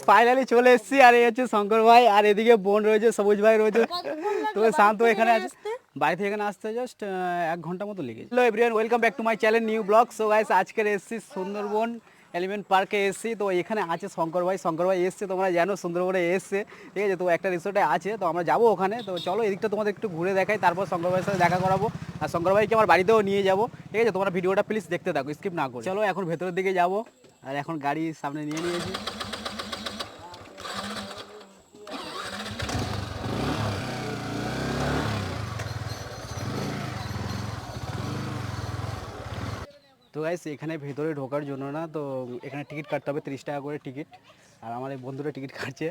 Finally চলে এসেছি আর এই হচ্ছে শঙ্কর ভাই আর এদিকে বোন রয়েছে, সবুজ ভাই রয়েছে। তো শান্ত এখানে আছে, বাড়ি থেকে এখানে আসতে জাস্ট 1 ঘন্টা মতো লেগেছে। Hello everyone, welcome back to my channel new blog. So guys আজকের এসেছি সুন্দরবন এলিমেন্ট পার্কে এসেছি। তো এখানে আছে শঙ্কর ভাই এসছে, তোমরা জানো সুন্দরবনে এসছে, ঠিক আছে। তো একটা রিসোর্টে আছে, তো আমরা যাবো ওখানে। তো চলো এদিকটা তোমাদের একটু ঘুরে দেখাই, তারপর শঙ্কর ভাইয়ের সাথে দেখা করাবো। আর শঙ্কর ভাইকে আমার বাড়িতেও নিয়ে যাবো, ঠিক আছে। তোমরা ভিডিওটা প্লিজ দেখতে থাকো, স্কিপ না করে। চলো এখন ভেতরের দিকে যাবো, আর এখন গাড়ি সামনে নিয়ে নিয়েছি। তো গাইস এখানে ভেতরে ঢোকার জন্য না, তো এখানে টিকিট কাটতে হবে, 30 টাকা করে টিকিট। আর আমার এই বন্ধুরা টিকিট কাটছে,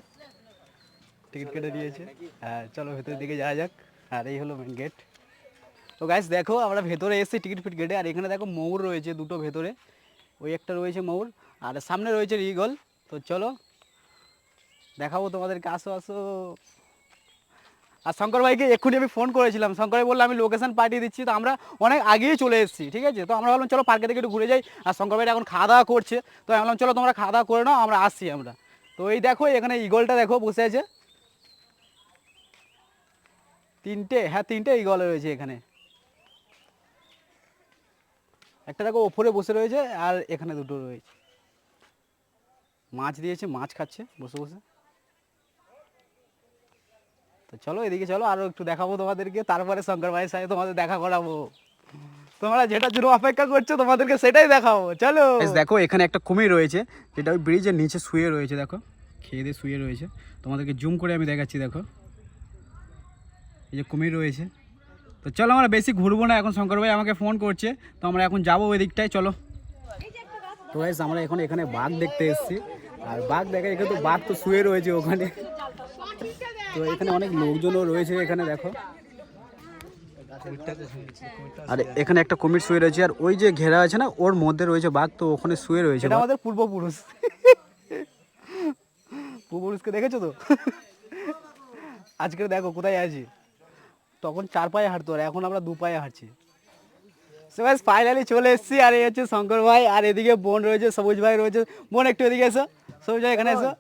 টিকিট কেটে দিয়েছে। হ্যাঁ চলো ভেতরের দিকে যাওয়া যাক। আর এই হলো মেন গেট। তো গাইস দেখো আমরা ভেতরে এসেছি টিকিট ফিট গেটে, আর এখানে দেখো ময়ূর রয়েছে দুটো ভেতরে, ওই একটা রয়েছে ময়ূর, আর সামনে রয়েছে ঈগল। তো চলো দেখাবো তোমাদেরকে, আসো আসো। আর শঙ্কর ভাইকে এক্ষুনি আমি ফোন করেছিলাম, শঙ্কর ভাই বললো আমি লোকেশন পাঠিয়ে দিচ্ছি। তো আমরা অনেক আগেই চলে এসেছি, ঠিক আছে। তো আমরা ভাবলাম চলো পার্কে থেকে একটু ঘুরে যাই। আর শঙ্কর ভাইটা এখন খাওয়া দাওয়া করছে, তো আমি বললাম চলো তোমরা খাওয়া দাওয়া করে নাও, আমরা আসছি আমরা। তো এই দেখো এখানে ঈগলটা দেখো বসে আছে, তিনটে ঈগল রয়েছে এখানে। একটা দেখো ওপরে বসে রয়েছে, আর এখানে দুটো রয়েছে। মাছ দিয়েছে, মাছ খাচ্ছে বসে বসে। তো চলো এদিকে চলো, আরও একটু দেখাবো তোমাদেরকে, তারপরে শঙ্কর ভাইয়ের সাথে তোমাদের দেখা করাবো। তোমরা যেটার জন্য অপেক্ষা করছো তোমাদেরকে সেটাই দেখাবো, চলো। দেখো এখানে একটা কুমির রয়েছে, যেটা ওই ব্রিজের নিচে শুয়ে রয়েছে, দেখো খেয়ে দিয়ে শুয়ে রয়েছে। তোমাদেরকে জুম করে আমি দেখাচ্ছি, দেখো এই যে কুমির রয়েছে। তো চলো আমরা বেশি ঘুরবো না, এখন শঙ্কর ভাই আমাকে ফোন করছে, তো আমরা এখন যাবো ওই দিকটায়, চলো। তো গাইস আমরা এখন এখানে বাঘ দেখতে এসেছি, আর বাঘ দেখা এখানে তো বাঘ তো শুয়ে রয়েছে ওখানে। তো এখানে অনেক লোকজনও রয়েছে এখানে দেখো, আর এখানে একটা কুমির শুয়ে রয়েছে, আর ওই যে ঘেরা আছে না ওর মধ্যে রয়েছে বাঘ, তো ওখানে শুয়ে রয়েছে। এটা আমাদের পূর্বপুরুষকে দেখেছো তো। আজকে দেখো কোথায় আছি, তখন 4 পায়ে হাঁটতো, আর এখন আমরা 2 পায়ে হাঁটছি। ফাইনালি চলে এসেছি, আর এই হচ্ছে শঙ্কর ভাই, আর এদিকে বোন রয়েছে, সবুজ ভাই রয়েছে। বোন একটু এদিকে এসো, সবুজ ভাই এখানে এসো।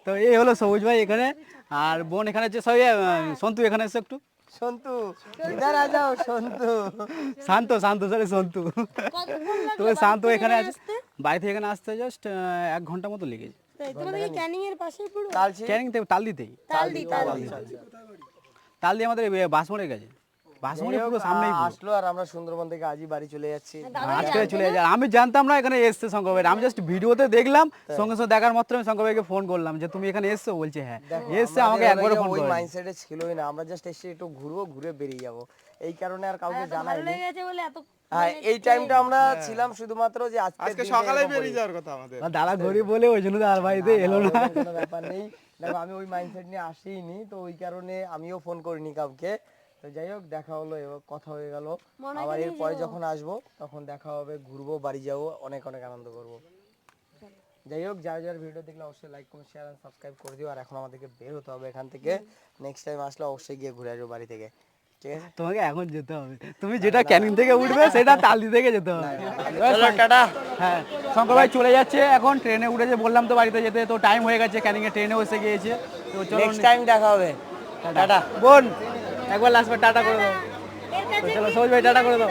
তো এই হলো সবুজ ভাই এখানে, আর বোন এখানে হচ্ছে সবাই। সন্তু এখানে এসো একটু, সন্তু ইধার আ যাও, শান্ত সরি সন্তু। তো শান্ত এখানে আছে, বাড়ি থেকে এখানে আসতে জাস্ট 1 ঘন্টা মতো লেগেছে। ক্যানিং এর পাশেই পুরো ক্যানিং থেকে তালদিতেই, তালদি আমাদের বাসমোড়ের কাছে। পুরো সামনেই আসলো, আর আমরা সুন্দরবন থেকে আজই বাড়ি চলে যাচ্ছি, আজকে চলে যাচ্ছি। আমি জানতাম না এখানে এসছে শঙ্কর ভাই, আমি জাস্ট ভিডিওতে দেখলাম, সঙ্গে সঙ্গে দেখার মাত্র আমি শঙ্কর ভাইকে ফোন করলাম যে তুমি এখানে এসছো, বলছে হ্যাঁ এসছে। আমাকে একবার ফোন করে, ওই মাইন্ডসেটে ছিলই না, আমরা জাস্ট এসে একটু ঘুরবো, ঘুরে বেরিয়ে যাবো, এই কারণে আর কাউকে জানাইনি। হ্যাঁ এই টাইমটা আমরা ছিলাম শুধুমাত্র যে আজকে সকালে বেরিয়ে যাওয়ার কথা আমাদের, দাদা ঘড়ি বলে ওই জন্য আর ভাইতে এলো না, কোনো ব্যাপার নেই। দেখো আমি ওই মাইন্ডসেট নিয়ে আসিনি, তো ওই কারণে আমিও ফোন করিনি কাউকে। তো যাই হোক দেখা হলো, এবার কথা হয়ে গেল, আবার এরপরে যখন আসবো তখন দেখা হবে, ঘুরবো, বাড়ি যাবো, অনেক অনেক আনন্দ করবো। যাই হোক যারা ভিডিও দেখলে অবশ্যই like comment share and subscribe করে দিও। আর এখন আমাদেরকে বের হতে হবে এখান থেকে, নেক্সট টাইম আসলে অবশ্যই গিয়ে ঘুরে আসবো বাড়ি থেকে, ঠিক আছে। তোমাকে এখন যেতে হবে, তুমি যেটা ক্যানিং থেকে উঠবে সেটা তালদি থেকে যেতে হবে। টাটা। হ্যাঁ শঙ্কর ভাই চলে যাচ্ছে, এখন ট্রেনে উঠেছে, বললাম তো বাড়িতে যেতে, তো টাইম হয়ে গেছে, ক্যানিং এ ট্রেনেও এসে গিয়েছে। তো চলো নেক্সট টাইম দেখা হবে, টাটা। বোন একবার লাস্ট বার টাটা করে দাও, তো চলো সবুজ ভাই টাটা করে দাও।